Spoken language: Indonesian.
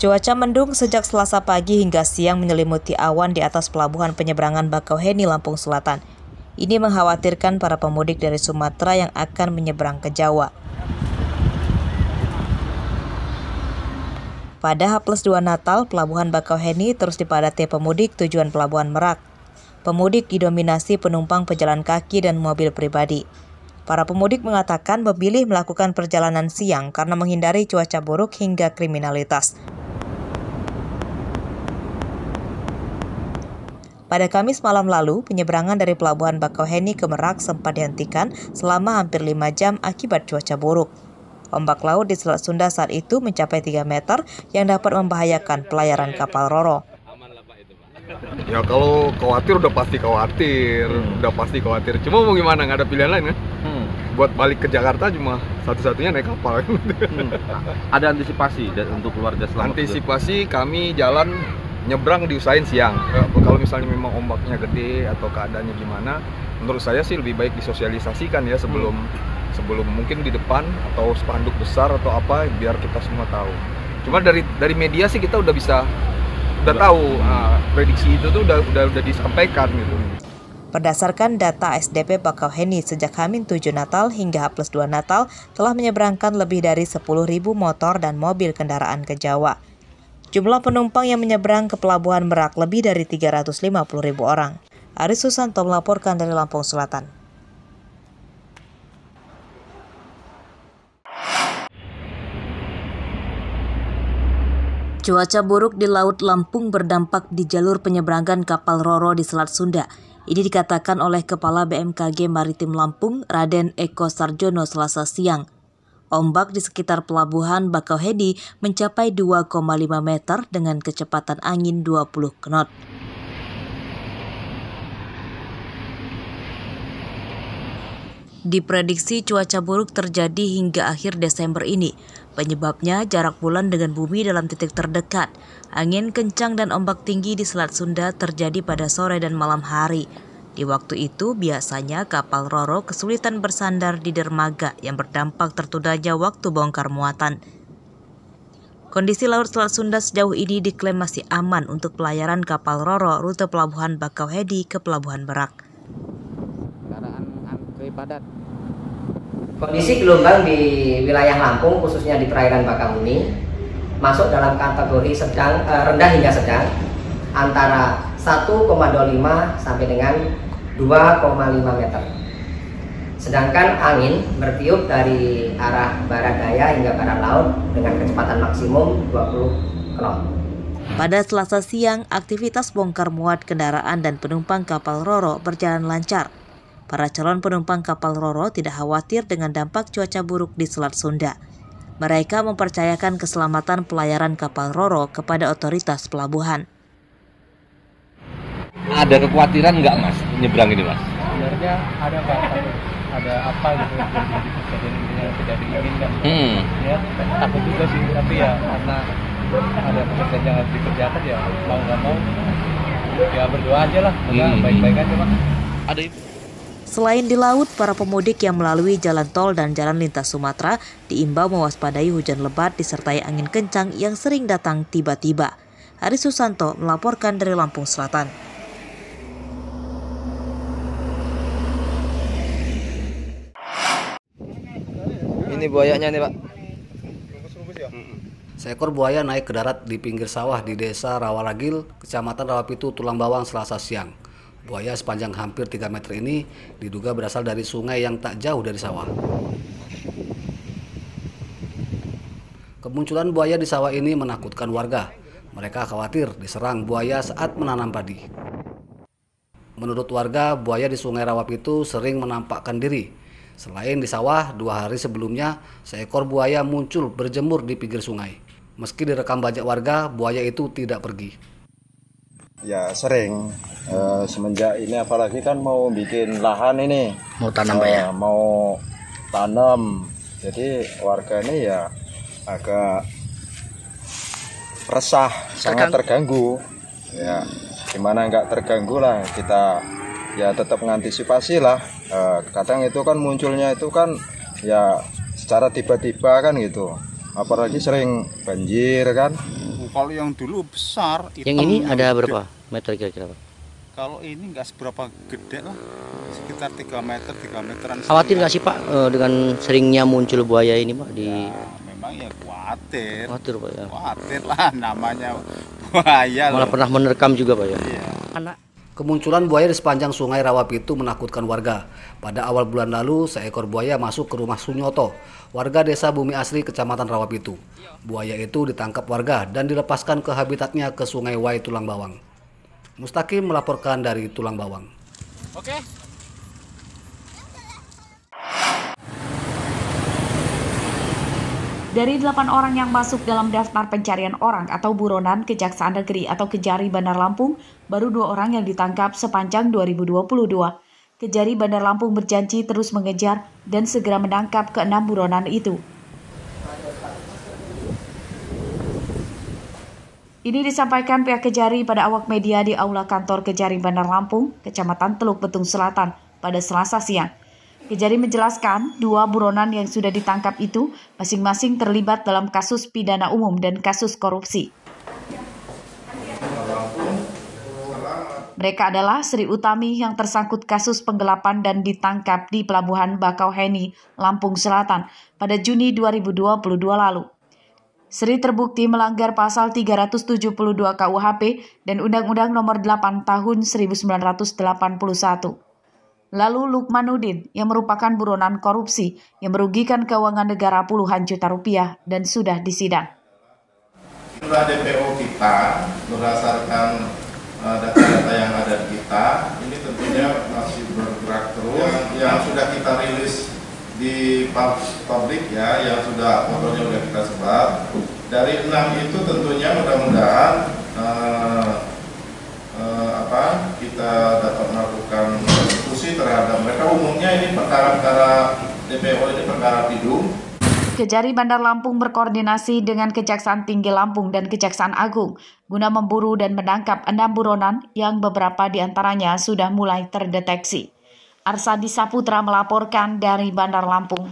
Cuaca mendung sejak Selasa pagi hingga siang menyelimuti awan di atas pelabuhan penyeberangan Bakauheni, Lampung Selatan. Ini mengkhawatirkan para pemudik dari Sumatera yang akan menyeberang ke Jawa. Pada H+2 Natal, pelabuhan Bakauheni terus dipadati pemudik tujuan Pelabuhan Merak. Pemudik didominasi penumpang pejalan kaki dan mobil pribadi. Para pemudik mengatakan memilih melakukan perjalanan siang karena menghindari cuaca buruk hingga kriminalitas. Pada Kamis malam lalu, penyeberangan dari Pelabuhan Bakauheni ke Merak sempat dihentikan selama hampir 5 jam akibat cuaca buruk. Ombak laut di Selat Sunda saat itu mencapai 3 meter yang dapat membahayakan pelayaran kapal Roro. Ya kalau khawatir udah pasti khawatir, Cuma mau gimana, nggak ada pilihan lain kan? Buat balik ke Jakarta cuma satu-satunya naik kapal. Ada antisipasi untuk keluarga selamat? Antisipasi kami jalan nyebrang diusahain siang. Kalau misalnya memang ombaknya gede atau keadaannya gimana, menurut saya sih lebih baik disosialisasikan ya sebelum mungkin di depan atau spanduk besar atau apa, biar kita semua tahu. Cuma dari media sih kita udah tahu prediksi itu tuh udah disampaikan gitu. Berdasarkan data SDP Bakauheni, sejak H-7 Natal hingga H+2 Natal telah menyeberangkan lebih dari 10.000 motor dan mobil kendaraan ke Jawa. Jumlah penumpang yang menyeberang ke Pelabuhan Merak lebih dari 350.000 orang. Aris Susanto melaporkan dari Lampung Selatan. Cuaca buruk di Laut Lampung berdampak di jalur penyeberangan kapal Roro di Selat Sunda. Ini dikatakan oleh Kepala BMKG Maritim Lampung, Raden Eko Sarjono, Selasa siang. Ombak di sekitar pelabuhan Bakauheni mencapai 2,5 meter dengan kecepatan angin 20 knot. Diprediksi cuaca buruk terjadi hingga akhir Desember ini. Penyebabnya jarak bulan dengan bumi dalam titik terdekat. Angin kencang dan ombak tinggi di Selat Sunda terjadi pada sore dan malam hari. Di waktu itu, biasanya kapal Roro kesulitan bersandar di dermaga yang berdampak tertundanya waktu bongkar muatan. Kondisi laut Selat Sunda sejauh ini diklaim masih aman untuk pelayaran kapal Roro rute Pelabuhan Bakauheni ke Pelabuhan Merak. Kondisi gelombang di wilayah Lampung, khususnya di perairan Bakauheni, masuk dalam kategori sedang, rendah hingga sedang, antara 1,25 sampai dengan 2,5 meter. Sedangkan angin bertiup dari arah barat daya hingga barat laut dengan kecepatan maksimum 20 knot. Pada Selasa siang, aktivitas bongkar muat kendaraan dan penumpang kapal Roro berjalan lancar. Para calon penumpang kapal Roro tidak khawatir dengan dampak cuaca buruk di Selat Sunda. Mereka mempercayakan keselamatan pelayaran kapal Roro kepada otoritas pelabuhan. Ada kekhawatiran nggak, Mas, nyebrang ini, Mas? Sebenarnya ada, Pak. Ada apa gitu kejadian yang tidak diinginkan. Ya, takut juga sih, tapi ya karena ada pekerjaan yang harus dikerjakan, ya mau nggak mau ya berdoa aja lah, baik-baik aja, Pak. Ada. Selain di laut, para pemudik yang melalui jalan tol dan jalan lintas Sumatera diimbau mewaspadai hujan lebat disertai angin kencang yang sering datang tiba-tiba. Aris Susanto melaporkan dari Lampung Selatan. Ini buayanya nih, Pak. Seekor buaya naik ke darat di pinggir sawah di Desa Rawalagil, Kecamatan Rawapitu, Tulang Bawang, Selasa siang. Buaya sepanjang hampir 3 meter ini diduga berasal dari sungai yang tak jauh dari sawah. Kemunculan buaya di sawah ini menakutkan warga. Mereka khawatir diserang buaya saat menanam padi. Menurut warga, buaya di Sungai Rawapitu sering menampakkan diri. Selain di sawah, 2 hari sebelumnya seekor buaya muncul berjemur di pinggir sungai. Meski direkam banyak warga, buaya itu tidak pergi. Ya sering, semenjak ini apalagi kan mau bikin lahan ini. Mau tanam, Pak, ya? Mau tanam, jadi warga ini ya agak resah, sangat terganggu. Ya, gimana nggak terganggu lah, kita ya tetap mengantisipasi lah. Kadang itu kan munculnya itu kan ya secara tiba-tiba kan gitu. apalagi sering banjir kan. Kalau yang dulu besar, yang ini ada berapa meter kira-kira Pak? Kalau ini nggak seberapa gede lah, sekitar 3 meteran. Khawatir nggak sih Pak dengan seringnya muncul buaya ini Pak di? Ya, memang ya khawatir Pak ya. Khawatir lah, namanya buaya. Malah pernah menerkam juga Pak ya. Iya. Kemunculan buaya di sepanjang Sungai Rawapitu menakutkan warga. Pada awal bulan lalu, seekor buaya masuk ke rumah Sunyoto, warga desa Bumi Asri, Kecamatan Rawapitu. Buaya itu ditangkap warga dan dilepaskan ke habitatnya ke Sungai Wai Tulang Bawang. Mustaqim melaporkan dari Tulang Bawang. Oke. Dari 8 orang yang masuk dalam daftar pencarian orang atau buronan Kejaksaan Negeri atau Kejari Bandar Lampung, baru 2 orang yang ditangkap sepanjang 2022. Kejari Bandar Lampung berjanji terus mengejar dan segera menangkap ke-6 buronan itu. Ini disampaikan pihak Kejari pada awak media di Aula Kantor Kejari Bandar Lampung, Kecamatan Teluk Betung Selatan, pada Selasa siang. Kejari menjelaskan 2 buronan yang sudah ditangkap itu masing-masing terlibat dalam kasus pidana umum dan kasus korupsi. Mereka adalah Sri Utami yang tersangkut kasus penggelapan dan ditangkap di Pelabuhan Bakauheni, Lampung Selatan pada Juni 2022 lalu. Sri terbukti melanggar pasal 372 KUHP dan Undang-Undang Nomor 8 Tahun 1981. Lalu Lukmanuddin yang merupakan buronan korupsi yang merugikan keuangan negara puluhan juta rupiah dan sudah disidang. Itulah DPO kita berdasarkan data-data yang ada di kita. Ini tentunya masih bergerak terus. Yang sudah kita rilis di publik ya, yang sudah fotonya sudah kita sebar. Dari 6 itu tentunya mudah-mudahan kita dapat melakukan eksekusi terhadap mereka. Umumnya ini perkara-perkara DPO ini perkara pidum. Kejari Bandar Lampung berkoordinasi dengan Kejaksaan Tinggi Lampung dan Kejaksaan Agung guna memburu dan menangkap 6 buronan yang beberapa diantaranya sudah mulai terdeteksi. Arsadi Saputra melaporkan dari Bandar Lampung.